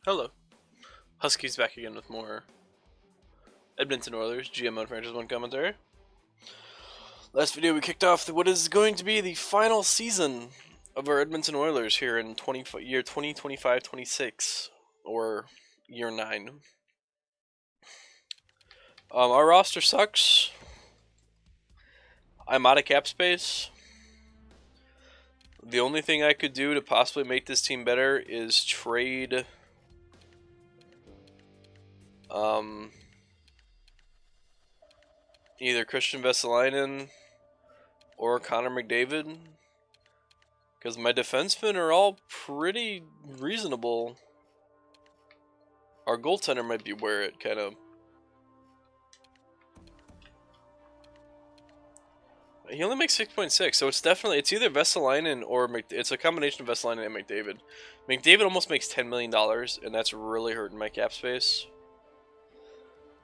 Hello. Huskies back again with more Edmonton Oilers GM Mode Franchise 1 commentary. Last video we kicked off what is going to be the final season of our Edmonton Oilers here in year 2025-26, or year 9. Our roster sucks. I'm out of cap space. The only thing I could do to possibly make this team better is trade either Christian Vesalainen or Connor McDavid, because my defensemen are all pretty reasonable. Our goaltender might be where it kind of... He only makes 6.6, so it's either Vesalainen or it's a combination of Vesalainen and McDavid. McDavid almost makes $10 million, and that's really hurting my cap space.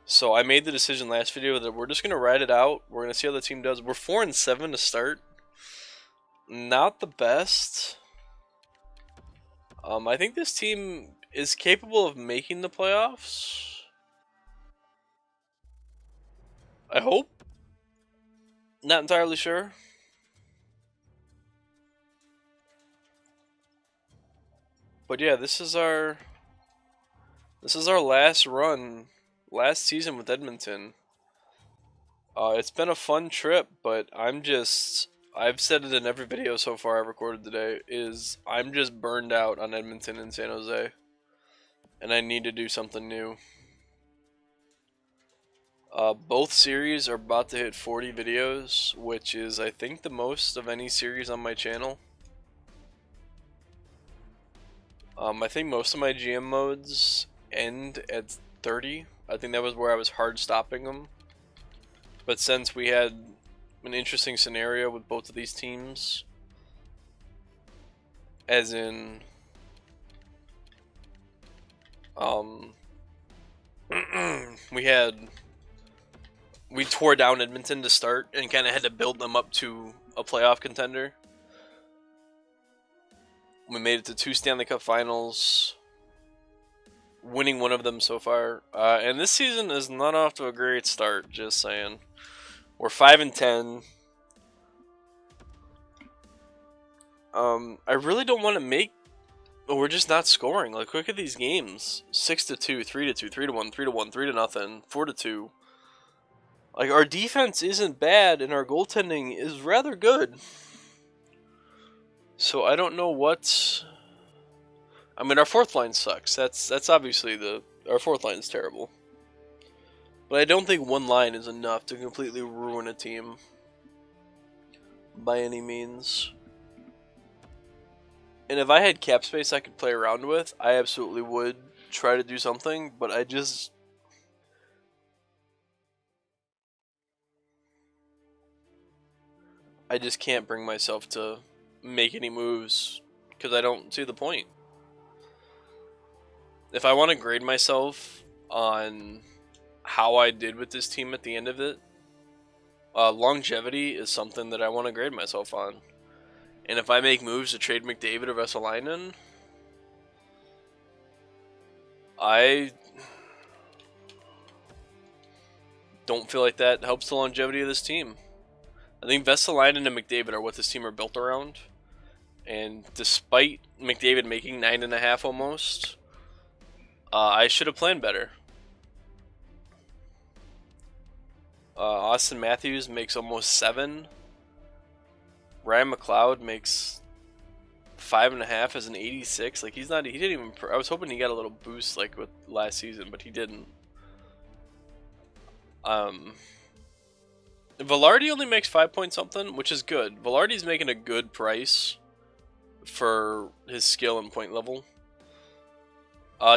So I made the decision last video that we're just going to ride it out. We're going to see how the team does. We're 4-7 to start. Not the best. I think this team is capable of making the playoffs. I hope. Not entirely sure. But yeah, this is our last run. Last season with Edmonton. It's been a fun trip, but I've said it in every video so far I've recorded today, I'm just burned out on Edmonton and San Jose. And I need to do something new. Both series are about to hit 40 videos, which is, I think, the most of any series on my channel. I think most of my GM modes end at 30. I think that was where I was hard stopping them. But since we had an interesting scenario with both of these teams, as in we tore down Edmonton to start and kind of had to build them up to a playoff contender. We made it to 2 Stanley Cup Finals, winning one of them so far, and this season is not off to a great start, just saying. We're 5-10. I really don't want to make... We're just not scoring. Like, look at these games. 6-2, 3-2, 3-1, 3-1, 3-0, 4-2. Like, our defense isn't bad, and our goaltending is rather good. So I don't know what... I mean, our fourth line sucks. That's obviously our fourth line is terrible. But I don't think one line is enough to completely ruin a team by any means. And if I had cap space I could play around with, I absolutely would try to do something, but I just can't bring myself to make any moves because I don't see the point. If I want to grade myself on how I did with this team at the end of it, longevity is something that I want to grade myself on. And if I make moves to trade McDavid or Vesalainen, I don't feel like that helps the longevity of this team. I think Vesalainen and McDavid are what this team are built around. And despite McDavid making 9.5 almost, I should have planned better. Austin Matthews makes almost 7. Ryan McLeod makes 5.5 as an 86. Like, he didn't even... I was hoping he got a little boost like with last season, but he didn't. Velarde only makes 5 point something, which is good. Velarde's making a good price for his skill and point level.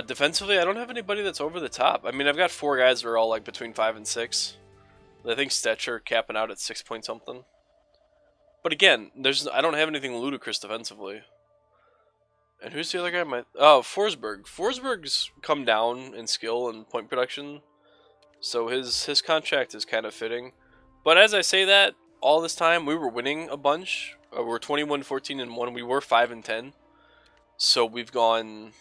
Defensively, I don't have anybody that's over the top. I mean, I've got 4 guys that are all like between 5 and 6. I think Stetcher capping out at 6 point something. But again, I don't have anything ludicrous defensively. And who's the other guy? Forsberg. Forsberg's come down in skill and point production, so his contract is kind of fitting. But as I say that, all this time we were winning a bunch. We're 21-14-1. We were 5-10. So we've gone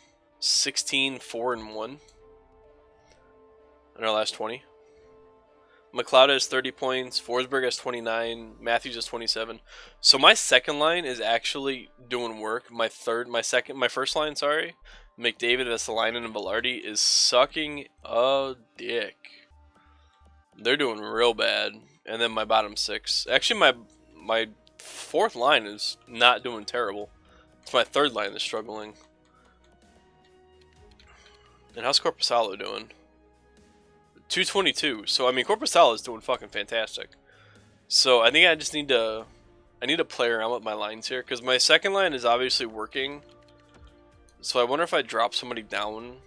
16, 4, and 1 in our last 20. McLeod has 30 points. Forsberg has 29. Matthews has 27. So my second line is actually doing work. My first line, sorry, McDavid, Vesalainen, and Velarde is sucking a dick. They're doing real bad. And then my bottom six. Actually, my fourth line is not doing terrible. It's my third line that's struggling. And how's Korpisalo doing? 222. So I mean, Korpisalo is doing fucking fantastic. So I think I just need to play around with my lines here because my second line is obviously working. So I wonder if I drop somebody down,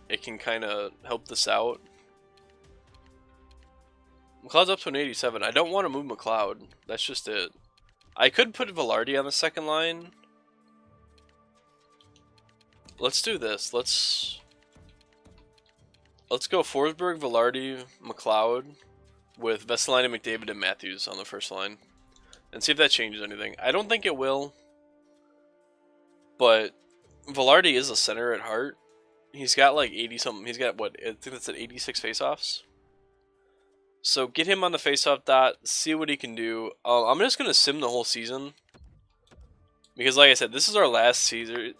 it can kind of help this out. McLeod's up to an 87. I don't want to move McLeod. That's just it. I could put Velarde on the second line. Let's do this. Let's go Forsberg, Velarde, McLeod with Vesalainen, McDavid, and Matthews on the first line. And see if that changes anything. I don't think it will. But Velarde is a center at heart. He's got like 80 something. He's got what? I think that's at 86 faceoffs. So get him on the faceoff dot. See what he can do. I'm just going to sim the whole season. Because like I said, this is our last season.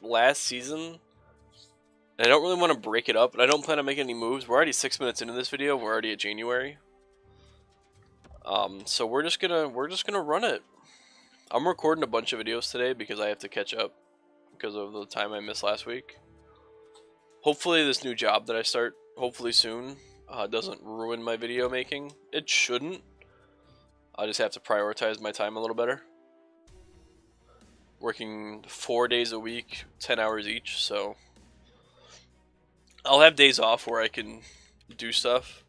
And I don't really want to break it up, but I don't plan on making any moves. We're already 6 minutes into this video. We're already at January. So we're just gonna run it. I'm recording a bunch of videos today because I have to catch up because of the time I missed last week. Hopefully this new job that I start, hopefully soon, doesn't ruin my video making. It shouldn't. I just have to prioritize my time a little better. Working 4 days a week, 10 hours each, so I'll have days off where I can do stuff.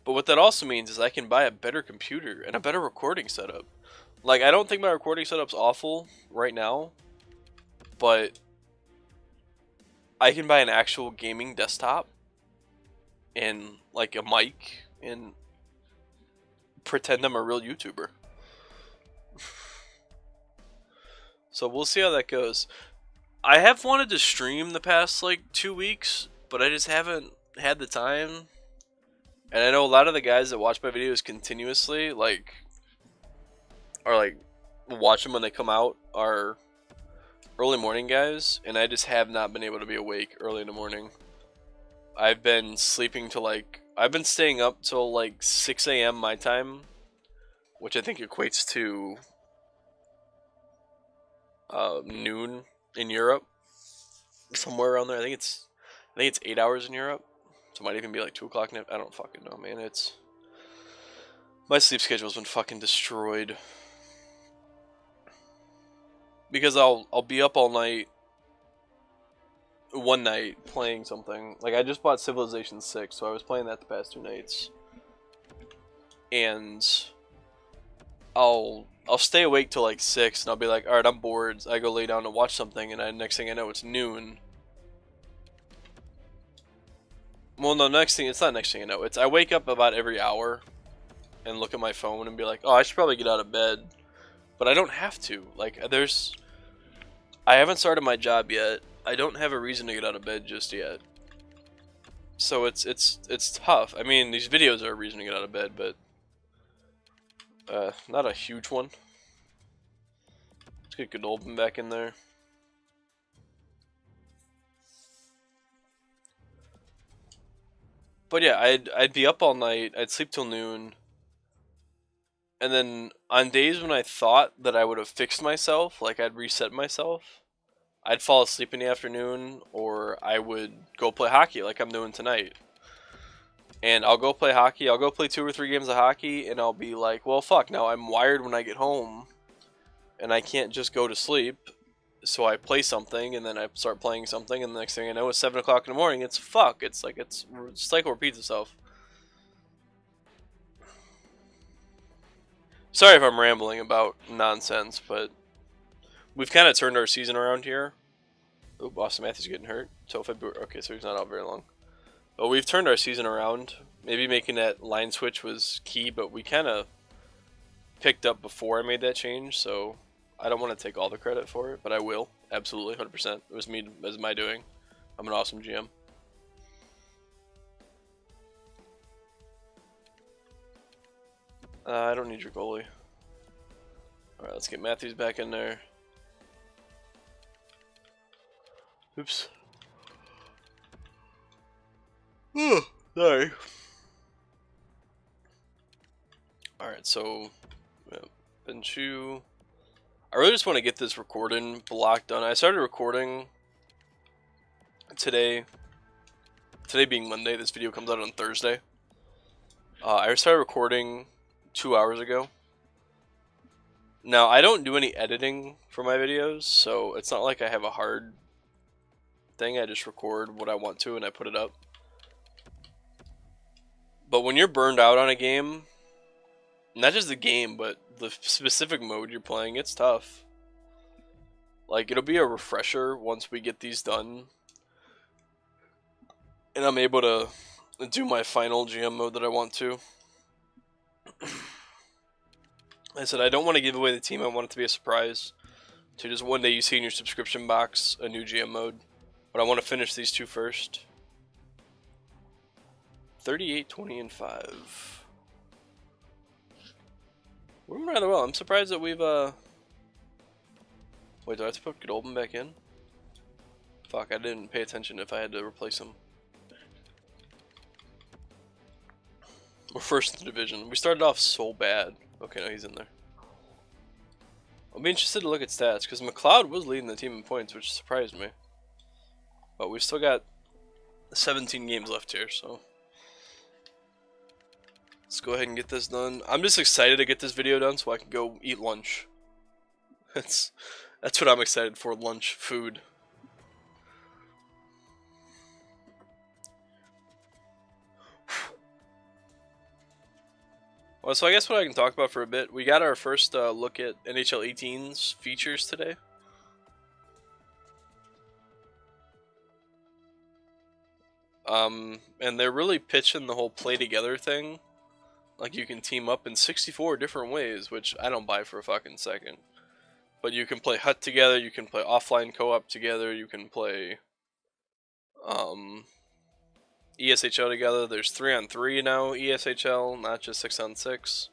But what that also means is I can buy a better computer and a better recording setup. Like, I don't think my recording setup's awful right now, but I can buy an actual gaming desktop and like a mic and pretend I'm a real YouTuber. So we'll see how that goes. I have wanted to stream the past like 2 weeks, but I just haven't had the time. And I know a lot of the guys that watch my videos continuously, watch them when they come out, are early morning guys, and I just have not been able to be awake early in the morning. I've been sleeping till I've been staying up till like 6 a.m. my time, which I think equates to noon in Europe, somewhere around there. I think it's 8 hours in Europe. So it might even be like 2 o'clock. I don't fucking know, man. My sleep schedule's been fucking destroyed. Because I'll be up all night, one night, playing something. Like, I just bought Civilization 6, so I was playing that the past 2 nights. And I'll stay awake till like 6, and I'll be like, alright, I'm bored. I go lay down to watch something, and next thing I know, it's noon. Well, no, it's not next thing I know. I wake up about every hour and look at my phone and be like, oh, I should probably get out of bed. But I don't have to. Like, I haven't started my job yet. I don't have a reason to get out of bed just yet. So it's tough. I mean, these videos are a reason to get out of bed, but not a huge one. Let's get Godolphin back in there. But yeah, I'd be up all night, I'd sleep till noon, and then on days when I thought that I would have fixed myself, like I'd reset myself, I'd fall asleep in the afternoon, or I would go play hockey like I'm doing tonight. And I'll go play hockey, I'll go play 2 or 3 games of hockey, and I'll be like, well fuck, now I'm wired when I get home, and I can't just go to sleep. So I play something, and then I start playing something, and the next thing I know, it's 7 o'clock in the morning. It's fuck. It's like cycle repeats itself. Sorry if I'm rambling about nonsense, but we've kind of turned our season around here. Oh, Boston Matthews getting hurt. So February. Okay, so he's not out very long. But we've turned our season around. Maybe making that line switch was key, but we kind of picked up before I made that change, so I don't want to take all the credit for it, but I will. Absolutely, 100%. It was me. It was my doing. I'm an awesome GM. I don't need your goalie. Alright, let's get Matthews back in there. Oops. Sorry. Alright, so Benchu. I really just want to get this recording block done. I started recording today. Today being Monday, this video comes out on Thursday. I started recording 2 hours ago. Now, I don't do any editing for my videos, so it's not like I have a hard thing. I just record what I want to and I put it up. But when you're burned out on a game, not just the game, but the specific mode you're playing, it's tough. Like, it'll be a refresher once we get these done. And I'm able to do my final GM mode that I want to. I said I don't want to give away the team. I want it to be a surprise. So just one day you see in your subscription box a new GM mode. But I want to finish these two first. 38, 20, and 5. We're doing rather well. I'm surprised that we've Wait, do I have to put Goldman back in? Fuck, I didn't pay attention if I had to replace him. We're first in the division. We started off so bad. Okay, no, he's in there. I'll be interested to look at stats, because McLeod was leading the team in points, which surprised me. But we've still got 17 games left here, so... Let's go ahead and get this done. I'm just excited to get this video done so I can go eat lunch. That's what I'm excited for, lunch, food. Well, so I guess what I can talk about for a bit, we got our first look at NHL 18's features today. And they're really pitching the whole play together thing. Like, you can team up in 64 different ways, which I don't buy for a fucking second. But you can play HUT together, you can play offline co-op together, you can play ESHL together. There's 3-on-3 now, ESHL, not just 6-on-6.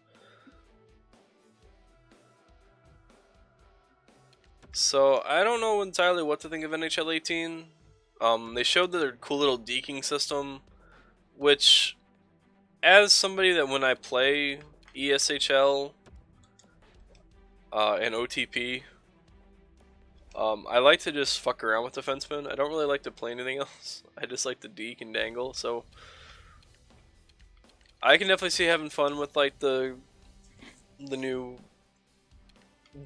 So, I don't know entirely what to think of NHL 18. They showed their cool little deking system, which, as somebody that when I play ESHL and OTP, I like to just fuck around with defensemen. I don't really like to play anything else. I just like to deke and dangle, so I can definitely see having fun with like the new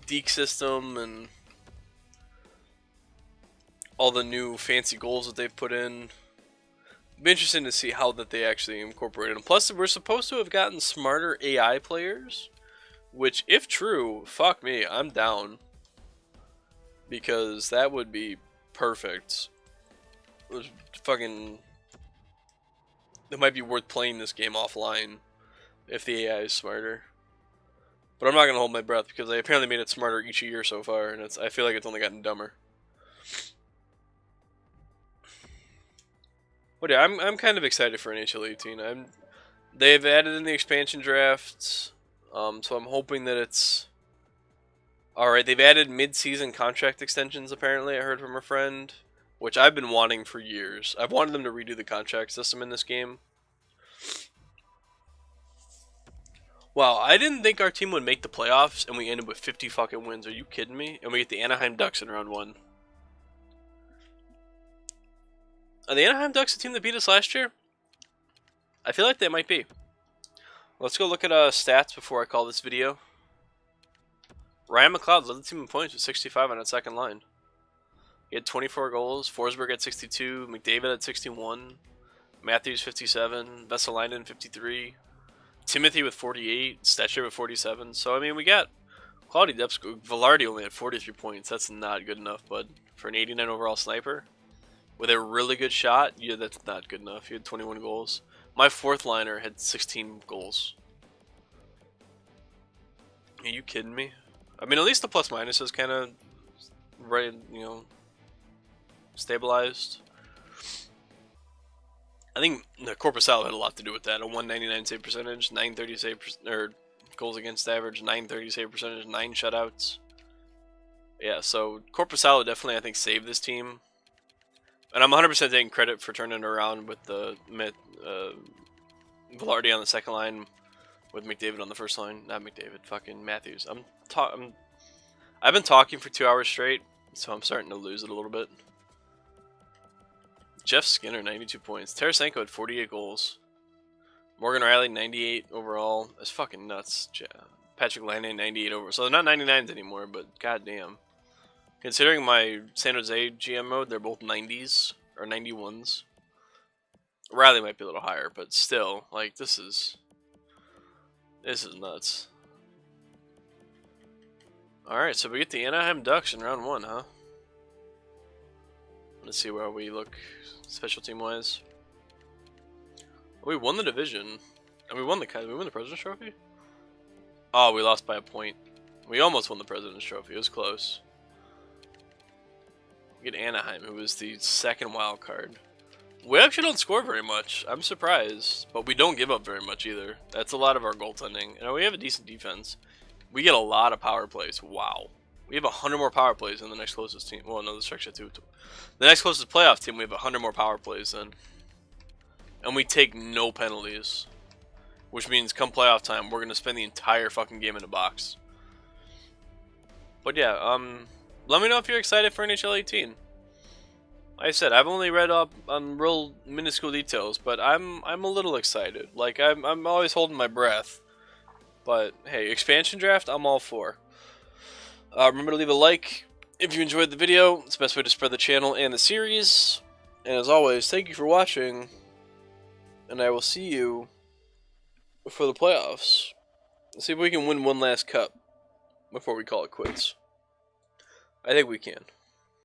deke system and all the new fancy goals that they've put in. It'd be interesting to see how that they actually incorporate them. Plus, we're supposed to have gotten smarter AI players, which, if true, fuck me, I'm down. Because that would be perfect. It might be worth playing this game offline if the AI is smarter. But I'm not gonna hold my breath because they apparently made it smarter each year so far, and I feel like it's only gotten dumber. But yeah, I'm kind of excited for NHL 18. They've added in the expansion drafts, so I'm hoping that it's alright. They've added mid-season contract extensions, apparently, I heard from a friend, which I've been wanting for years. I've wanted them to redo the contract system in this game. Wow, I didn't think our team would make the playoffs, and we ended with 50 fucking wins. Are you kidding me? And we get the Anaheim Ducks in round 1. Are the Anaheim Ducks the team that beat us last year? I feel like they might be. Let's go look at stats before I call this video. Ryan McLeod led the team in points with 65 on that second line. He had 24 goals. Forsberg at 62. McDavid at 61. Matthews 57. Vesalainen 53. Timothy with 48. Stetcher with 47. So, I mean, we got quality depth. Velarde only had 43 points. That's not good enough, bud. For an 89 overall sniper with a really good shot, yeah, that's not good enough. He had 21 goals. My fourth liner had 16 goals. Are you kidding me? I mean, at least the plus minus is kind of right, stabilized. I think the Corpusalo had a lot to do with that. A 199 save percentage, 930 save or goals against average, 930 save percentage, 9 shutouts. Yeah, so Corpusalo definitely, I think, saved this team. And I'm 100% taking credit for turning it around with the Velarde on the second line, with McDavid on the first line. Not McDavid, fucking Matthews. I've been talking for 2 hours straight, so I'm starting to lose it a little bit. Jeff Skinner, 92 points. Tarasenko had 48 goals. Morgan Riley, 98 overall. That's fucking nuts. Patrick Laine, 98 overall. So they're not 99s anymore, but goddamn. Considering my San Jose GM mode, they're both 90s or 91s. Riley might be a little higher, but still, like, this is nuts. Alright, so we get the Anaheim Ducks in round 1, huh? Let's see where we look special team wise. We won the division. And we won the President's Trophy? Oh, we lost by a point. We almost won the President's Trophy. It was close. We get Anaheim, who was the second wild card. We actually don't score very much. I'm surprised. But we don't give up very much either. That's a lot of our goaltending. And we have a decent defense. We get a lot of power plays. Wow. We have 100 more power plays than the next closest team. Well, no, the structure too. The next closest playoff team, we have 100 more power plays than. And we take no penalties. Which means come playoff time, we're going to spend the entire fucking game in the box. But yeah, let me know if you're excited for NHL 18. Like I said, I've only read up on real minuscule details, but I'm a little excited. Like, I'm always holding my breath. But hey, expansion draft, I'm all for. Remember to leave a like if you enjoyed the video. It's the best way to spread the channel and the series. And as always, thank you for watching. And I will see you for the playoffs. Let's see if we can win one last cup before we call it quits. I think we can.